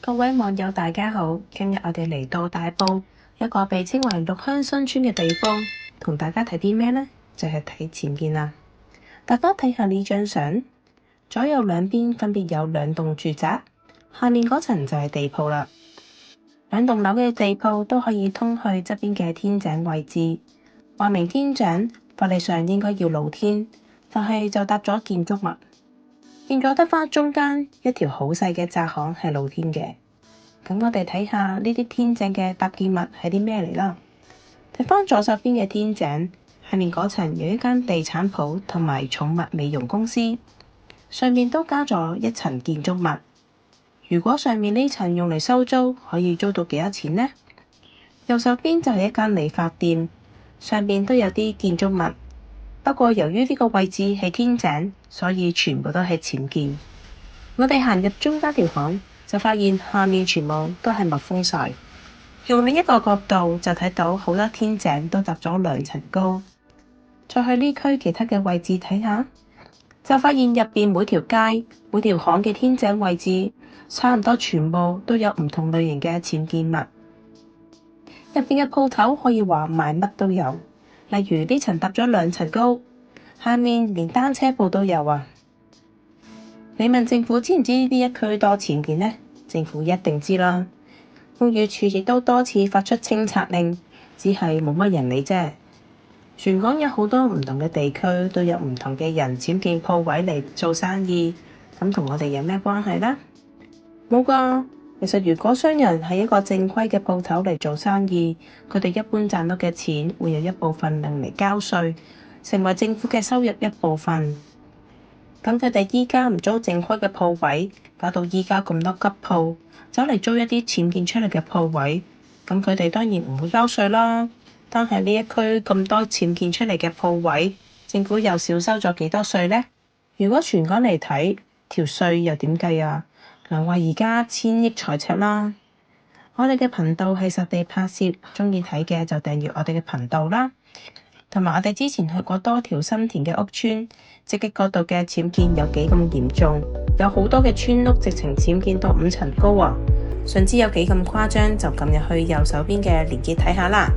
各位網友大家好，今日我哋嚟到大埔一個被稱為綠鄉新村嘅地方，同大家睇啲咩呢？就係睇僭建啦。大家睇下呢張相，左右兩邊分別有兩棟住宅，下面嗰層就係地鋪啦。兩棟樓嘅地鋪都可以通去側邊嘅天井位置，話明天井法理上應該要露天，但係就搭咗建築物。見咗得返中間一條好細嘅窄巷係露天嘅，咁我哋睇下呢啲天井嘅搭建物係啲咩嚟啦。睇返左手邊嘅天井，下面嗰層有一間地產鋪同埋寵物美容公司，上面都加咗一層建築物。如果上面呢層用嚟收租，可以租到幾多錢呢？右手邊就係一間理髮店，上面都有啲建築物。不過由於呢個位置係天井，所以全部都係僭建。我哋行入中間條巷，就發現下面全部都係密封晒。用另一個角度就睇到好多天井都搭咗2層高。再去呢區其他嘅位置睇下，就發現入邊每條街、每條巷嘅天井位置，差唔多全部都有唔同類型嘅僭建物。入邊嘅鋪頭可以話賣乜都有。例如呢層搭咗2層高，下面連單車鋪都有啊！你問政府知唔知呢一區多僭建呢？政府一定知啦。屋宇署亦都多次發出清拆令，只係冇乜人理啫。全港有好多唔同嘅地區都有唔同嘅人僭建鋪位嚟做生意，咁同我哋有咩關係呢？冇㗎。其實如果商人係一個正規嘅鋪頭嚟做生意，佢哋一般賺到嘅錢會有一部分用嚟交稅，成為政府嘅收入一部分。咁佢哋依家唔租正規嘅鋪位，搞到依家咁多吉鋪，走嚟租一啲僭建出嚟嘅鋪位，咁佢哋當然唔會交稅啦。但係呢一區咁多僭建出嚟嘅鋪位，政府又少收咗幾多稅呢？如果全港嚟睇，條稅又點計啊？難話而家千億財赤啦。我哋嘅頻道係實地拍攝，鍾意睇嘅就訂閱我哋嘅頻道啦。同埋我哋之前去過多條新田嘅屋邨，直擊嗰度嘅僭建有幾咁嚴重，有好多嘅村屋直情僭建到5層高啊！想知有幾咁誇張，就撳入去右手邊嘅連結睇下啦。